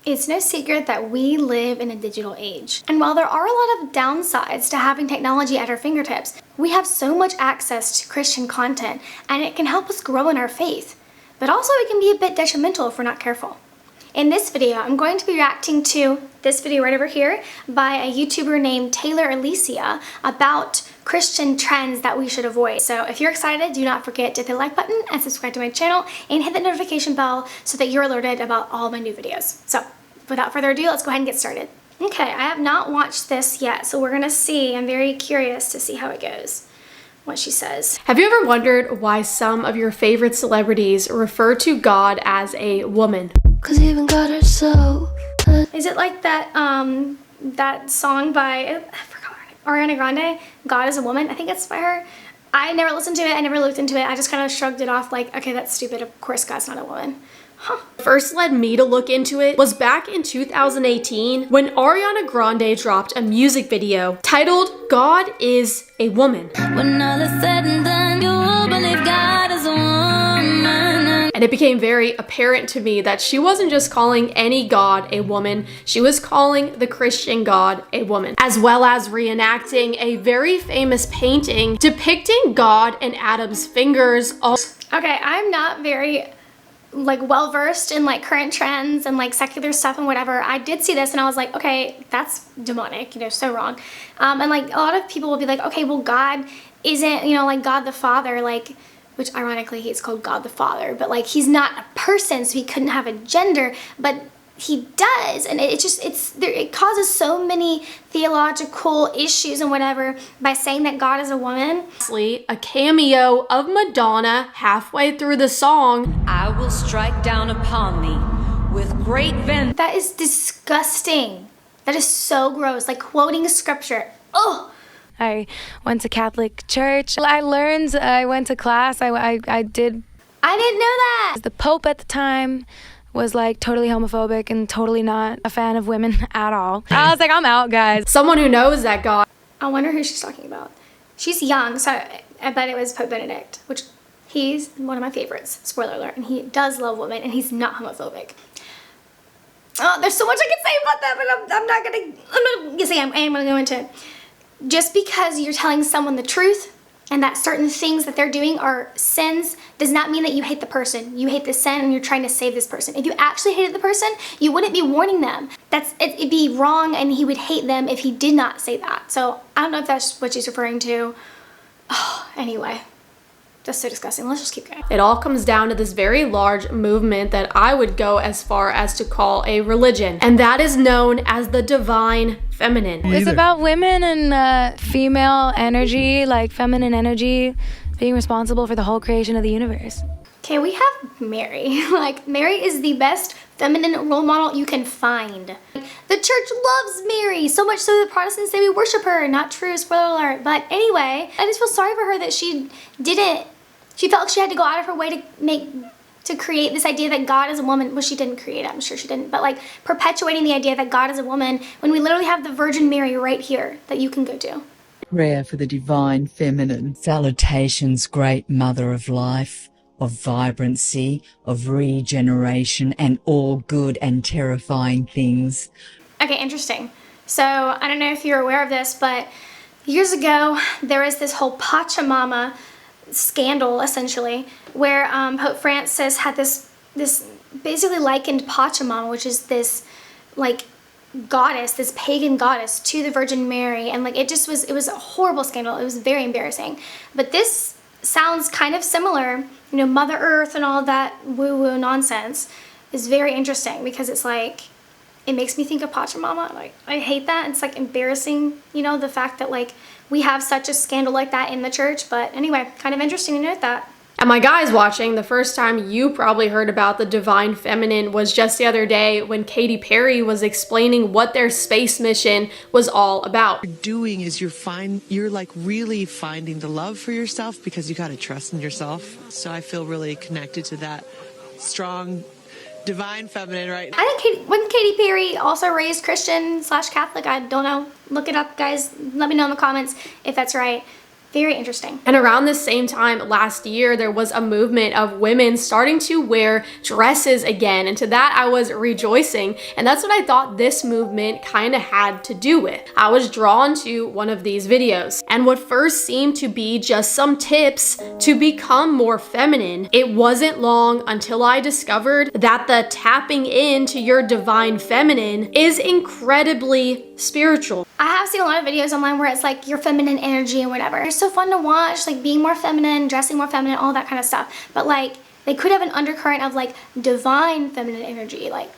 It's no secret that we live in a digital age. And while there are a lot of downsides to having technology at our fingertips, we have so much access to Christian content and it can help us grow in our faith. But also it can be a bit detrimental if we're not careful. In this video, I'm going to be reacting to this video right over here by a YouTuber named Alesia about Christian trends that we should avoid. So if you're excited, do not forget to hit the like button and subscribe to my channel and hit the notification bell so that you're alerted about all my new videos. So without further ado, let's go ahead and get started. Okay, I have not watched this yet, so we're gonna see. I'm very curious to see how it goes. What she says. Have you ever wondered why some of your favorite celebrities refer to God as a woman? 'Cause even God herself. Is it like that that song by, I forgot her name, Ariana Grande, God is a Woman? I think it's by her. I never listened to it, I never looked into it. I just kind of shrugged it off like, okay, that's stupid. Of course God's not a woman. Huh. First led me to look into it was back in 2018 when Ariana Grande dropped a music video titled God is a Woman. When all is said and done, you'll believe God is a woman. And it became very apparent to me that she wasn't just calling any God a woman, she was calling the Christian God a woman, as well as reenacting a very famous painting depicting God and Adam's fingers. Okay, I'm not very well versed in current trends and secular stuff and whatever. I did see this and I was like, okay, that's demonic, so wrong. And a lot of people will be like, okay, well, God isn't, God the Father, which ironically he's called God the Father, but he's not a person, so he couldn't have a gender, but he does, and it causes so many theological issues and whatever by saying that God is a woman. Lastly, a cameo of Madonna halfway through the song. I will strike down upon thee with great vengeance. That is disgusting. That is so gross. Quoting scripture. Oh. I went to Catholic church. I went to class. I did. I didn't know that. The Pope at the time was totally homophobic and totally not a fan of women at all. I was like, I'm out, guys. Someone who knows that God. I wonder who she's talking about. She's young, so I bet it was Pope Benedict, which he's one of my favorites. Spoiler alert. And he does love women, and he's not homophobic. Oh, there's so much I can say about that, but I'm not gonna say I am gonna go into it. Just because you're telling someone the truth and that certain things that they're doing are sins does not mean that you hate the person. You hate the sin and you're trying to save this person. If you actually hated the person, you wouldn't be warning them. It'd be wrong, and he would hate them if he did not say that. So I don't know if that's what she's referring to. Oh, anyway. That's so disgusting. Let's just keep going. It all comes down to this very large movement that I would go as far as to call a religion, and that is known as the divine feminine. It's about women and female energy, feminine energy, being responsible for the whole creation of the universe. Okay, we have Mary. Mary is the best feminine role model you can find. The church loves Mary, so much so the Protestants say we worship her. Not true, spoiler alert. But anyway, I just feel sorry for her that she felt like she had to go out of her way to create this idea that God is a woman. Well, she didn't create it, I'm sure she didn't, but perpetuating the idea that God is a woman when we literally have the Virgin Mary right here that you can go to. Prayer for the divine feminine. Salutations, great mother of life, of vibrancy, of regeneration, and all good and terrifying things. Okay, interesting. So I don't know if you're aware of this, but years ago there was this whole Pachamama scandal, essentially, where Pope Francis had this basically likened Pachamama, which is this goddess, this pagan goddess, to the Virgin Mary, and it was a horrible scandal. It was very embarrassing. But this sounds kind of similar, Mother Earth and all that woo-woo nonsense is very interesting because it's it makes me think of Pachamama. I hate that. It's embarrassing, the fact that we have such a scandal like that in the church. But anyway, kind of interesting to note that. And my guys watching, the first time you probably heard about the divine feminine was just the other day when Katy Perry was explaining what their space mission was all about. What you're doing is you're really finding the love for yourself because you got to trust in yourself. So I feel really connected to that strong divine feminine, right? I think wasn't Katy Perry also raised Christian / Catholic? I don't know. Look it up, guys. Let me know in the comments if that's right. Very interesting. And around the same time last year, there was a movement of women starting to wear dresses again. And to that, I was rejoicing. And that's what I thought this movement kind of had to do with. I was drawn to one of these videos. And what first seemed to be just some tips to become more feminine, it wasn't long until I discovered that the tapping into your divine feminine is incredibly spiritual. I have seen a lot of videos online where it's like your feminine energy and whatever. It's so fun to watch, like being more feminine, dressing more feminine, all that kind of stuff. But like, they could have an undercurrent of like divine feminine energy. Like,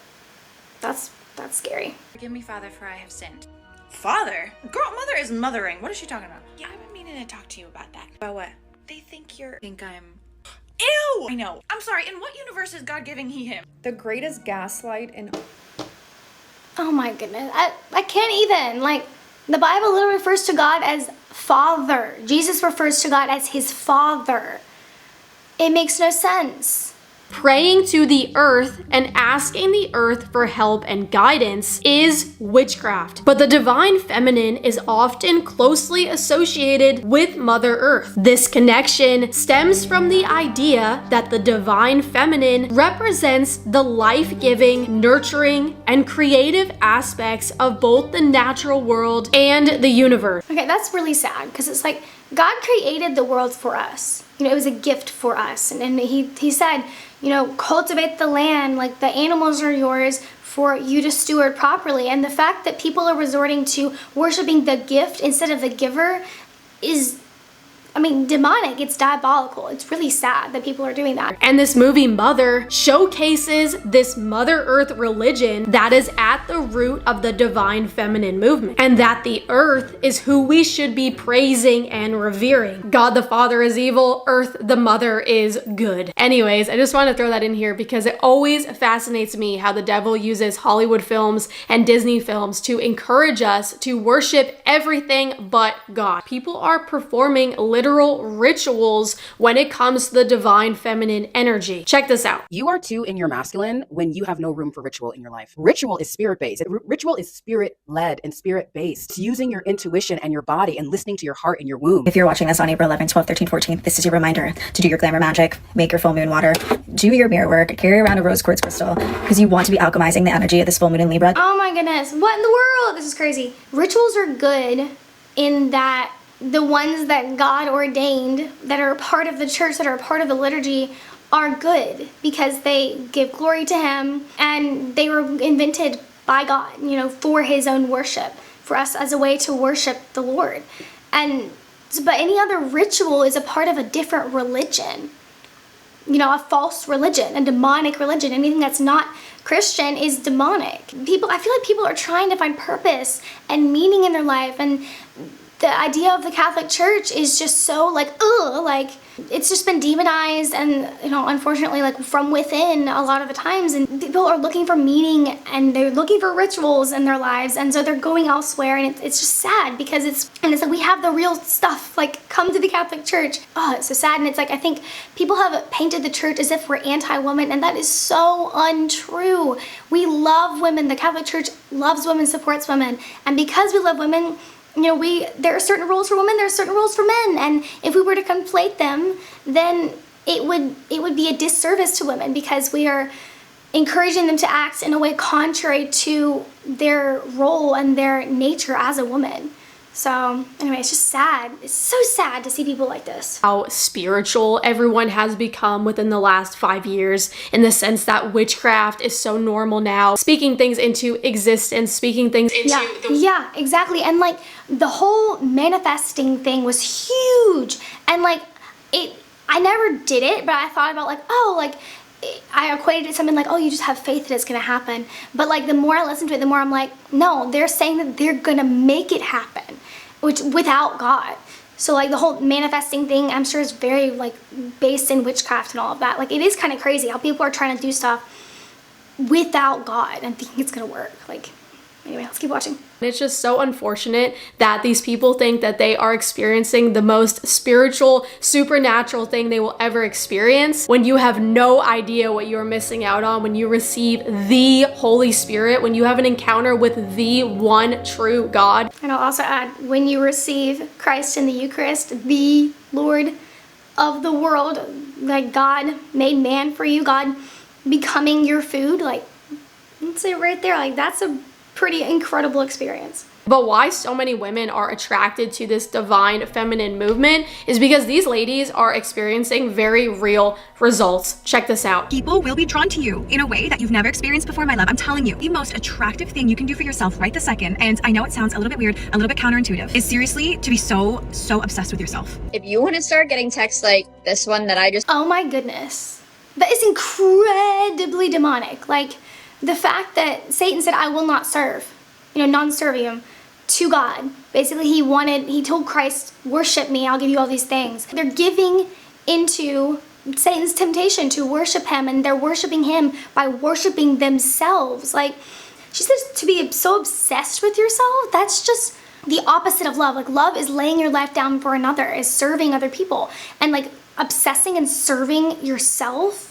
that's scary. Forgive me, Father, for I have sinned. Father? Girl, mother is mothering. What is she talking about? Yeah, I've been meaning to talk to you about that. About what? They think I'm... Ew! I know. I'm sorry, in what universe is God giving him? The greatest gaslight in... Oh my goodness. I can't even. Like, the Bible literally refers to God as Father. Jesus refers to God as his Father. It makes no sense. Praying to the earth and asking the earth for help and guidance is witchcraft. But the divine feminine is often closely associated with Mother Earth. This connection stems from the idea that the divine feminine represents the life-giving, nurturing, and creative aspects of both the natural world and the universe. Okay, that's really sad because it's like God created the world for us. You know, it was a gift for us. And he said, you know, cultivate the land, like the animals are yours for you to steward properly. And the fact that people are resorting to worshiping the gift instead of the giver is, I mean, demonic. It's diabolical. It's really sad that people are doing that. And this movie Mother showcases this Mother Earth religion that is at the root of the divine feminine movement, and that the earth is who we should be praising and revering. God the Father is evil, Earth the Mother is good. Anyways, I just want to throw that in here because it always fascinates me how the devil uses Hollywood films and Disney films to encourage us to worship everything but God. People are performing literal rituals when it comes to the divine feminine energy. Check this out. You are too in your masculine when you have no room for ritual in your life. Ritual is spirit-based. Ritual is spirit-led and spirit-based. It's using your intuition and your body and listening to your heart and your womb. If you're watching this on April 11th, 12th, 13th, 14th, this is your reminder to do your glamour magic, make your full moon water, do your mirror work, carry around a rose quartz crystal because you want to be alchemizing the energy of this full moon in Libra. Oh my goodness. What in the world? This is crazy. Rituals are good in that the ones that God ordained that are a part of the church, that are a part of the liturgy, are good because they give glory to him and they were invented by God, you know, for his own worship, for us as a way to worship the Lord. But any other ritual is a part of a different religion, you know, a false religion, a demonic religion. Anything that's not Christian is demonic. I feel like people are trying to find purpose and meaning in their life, and the idea of the Catholic Church is just so like, ugh, like it's just been demonized and, you know, unfortunately, like from within a lot of the times, and people are looking for meaning and they're looking for rituals in their lives, and so they're going elsewhere, and it's just sad because it's like we have the real stuff, like come to the Catholic Church. Oh, it's so sad. And it's like, I think people have painted the church as if we're anti-women, and that is so untrue. We love women. The Catholic Church loves women, supports women, and because we love women, you know, there are certain rules for women, there are certain rules for men, and if we were to conflate them, then it would be a disservice to women because we are encouraging them to act in a way contrary to their role and their nature as a woman. So anyway, it's just sad. It's so sad to see people like this. How spiritual everyone has become within the last 5 years, in the sense that witchcraft is so normal now. Speaking things into existence, speaking things into Yeah, exactly. And like the whole manifesting thing was huge. And like I never did it, but I thought about like, oh, like I equated it to something like, oh, you just have faith that it's gonna happen. But like the more I listen to it, the more I'm like, no, they're saying that they're gonna make it happen, which without God. So like the whole manifesting thing, I'm sure is very like based in witchcraft and all of that. Like it is kind of crazy how people are trying to do stuff without God and thinking it's gonna work. Like Anyway, let's keep watching. It's just so unfortunate that these people think that they are experiencing the most spiritual, supernatural thing they will ever experience when you have no idea what you're missing out on when you receive the Holy Spirit, when you have an encounter with the one true God. And I'll also add, when you receive Christ in the Eucharist, the Lord of the world, like God made man for you, God becoming your food, like, that's it right there. Like, that's a pretty incredible experience. But why so many women are attracted to this divine feminine movement is because these ladies are experiencing very real results. Check this out. People will be drawn to you in a way that you've never experienced before, my love. I'm telling you, the most attractive thing you can do for yourself right this second, and I know it sounds a little bit weird, a little bit counterintuitive, is seriously to be so obsessed with yourself. If you want to start getting texts like this one that I just... Oh my goodness. That is incredibly demonic. Like, the fact that Satan said, I will not serve, non-servium, to God. Basically, he told Christ, worship me, I'll give you all these things. They're giving into Satan's temptation to worship him, and they're worshiping him by worshiping themselves. Like, she says to be so obsessed with yourself, that's just the opposite of love. Like, love is laying your life down for another, is serving other people. And like, obsessing and serving yourself,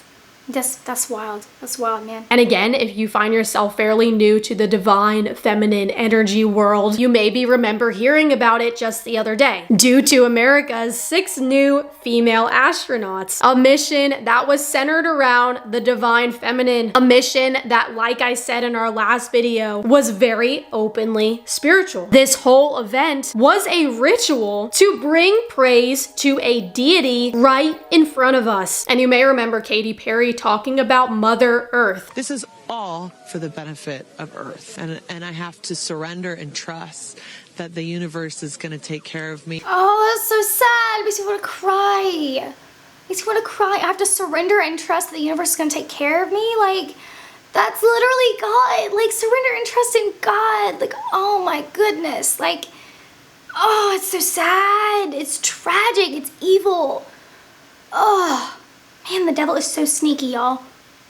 that's wild. That's wild, man. And again, if you find yourself fairly new to the divine feminine energy world, you maybe remember hearing about it just the other day. Due to America's 6 new female astronauts, a mission that was centered around the divine feminine, a mission that, like I said in our last video, was very openly spiritual. This whole event was a ritual to bring praise to a deity right in front of us. And you may remember Katy Perry talking about Mother Earth. This is all for the benefit of Earth. And I have to surrender and trust that the universe is going to take care of me. Oh, that's so sad. It makes me want to cry. Makes me want to cry. I have to surrender and trust that the universe is going to take care of me. Like, that's literally God. Like, surrender and trust in God. Like, oh my goodness. Like, oh, it's so sad. It's tragic. It's evil. Oh. Man, the devil is so sneaky, y'all.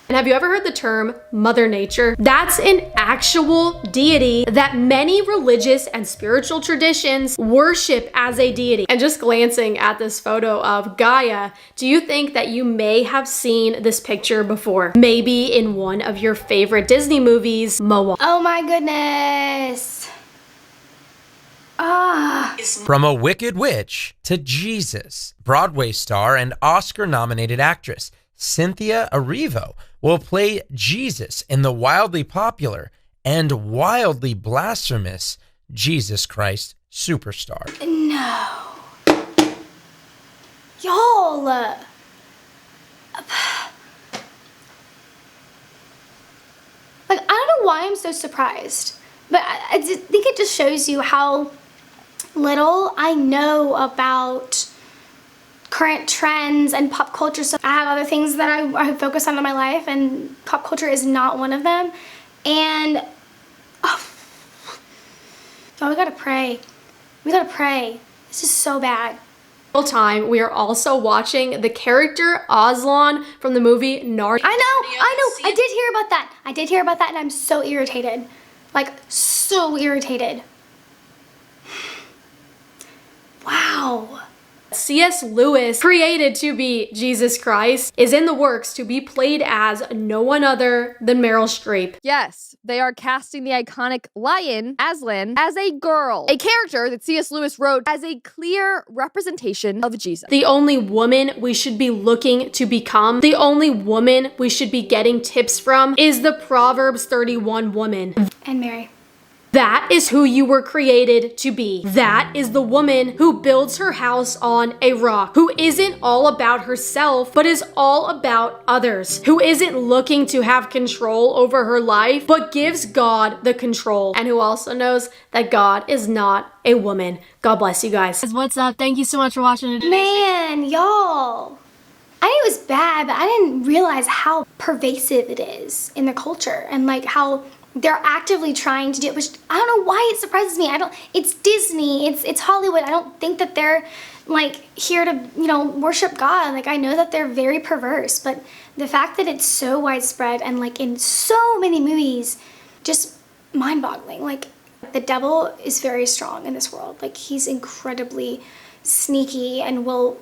And have you ever heard the term Mother Nature? That's an actual deity that many religious and spiritual traditions worship as a deity. And just glancing at this photo of Gaia, do you think that you may have seen this picture before? Maybe in one of your favorite Disney movies, Moana. Oh my goodness. From a Wicked Witch to Jesus, Broadway star and Oscar-nominated actress Cynthia Erivo will play Jesus in the wildly popular and wildly blasphemous Jesus Christ Superstar. No. Y'all. Like, I don't know why I'm so surprised, but I think it just shows you how little I know about current trends and pop culture. So I have other things that I focus on in my life, and pop culture is not one of them. And y'all, we gotta pray. We gotta pray. This is so bad. Time we are also watching the character Aslan from the movie Narnia. I know. I did hear about that. I did hear about that, and I'm so irritated. Like, so irritated. Wow. C.S. Lewis, created to be Jesus Christ, is in the works to be played as no one other than Meryl Streep. Yes, they are casting the iconic lion, Aslan, as a girl. A character that C.S. Lewis wrote as a clear representation of Jesus. The only woman we should be looking to become, the only woman we should be getting tips from, is the Proverbs 31 woman. And Mary. That is who you were created to be. That is the woman who builds her house on a rock, who isn't all about herself, but is all about others, who isn't looking to have control over her life, but gives God the control, and who also knows that God is not a woman. God bless you guys. What's up? Thank you so much for watching today. Man, y'all. I knew it was bad, but I didn't realize how pervasive it is in the culture, and like how they're actively trying to do it, which I don't know why it surprises me. It's Disney, it's Hollywood. I don't think that they're like here to, worship God. Like, I know that they're very perverse, but the fact that it's so widespread and like in so many movies just mind-boggling. Like, the devil is very strong in this world. Like, he's incredibly sneaky and will,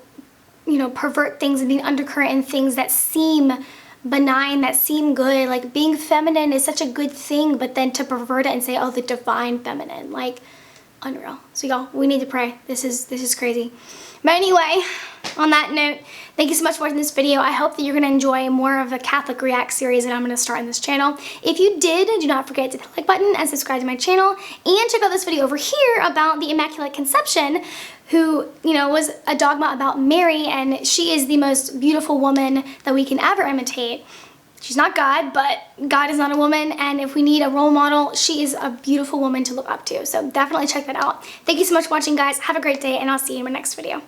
you know, pervert things and be an undercurrent in things that seem benign, that seem good. Like, being feminine is such a good thing, but then to pervert it and say, oh, the divine feminine, like, unreal. So y'all, we need to pray. This is crazy. But anyway, on that note, thank you so much for watching this video. I hope that you're going to enjoy more of the Catholic React series that I'm going to start on this channel. If you did, do not forget to hit the like button and subscribe to my channel. And check out this video over here about the Immaculate Conception, who, you know, was a dogma about Mary, and she is the most beautiful woman that we can ever imitate. She's not God, but God is not a woman, and if we need a role model, she is a beautiful woman to look up to. So definitely check that out. Thank you so much for watching, guys. Have a great day, and I'll see you in my next video.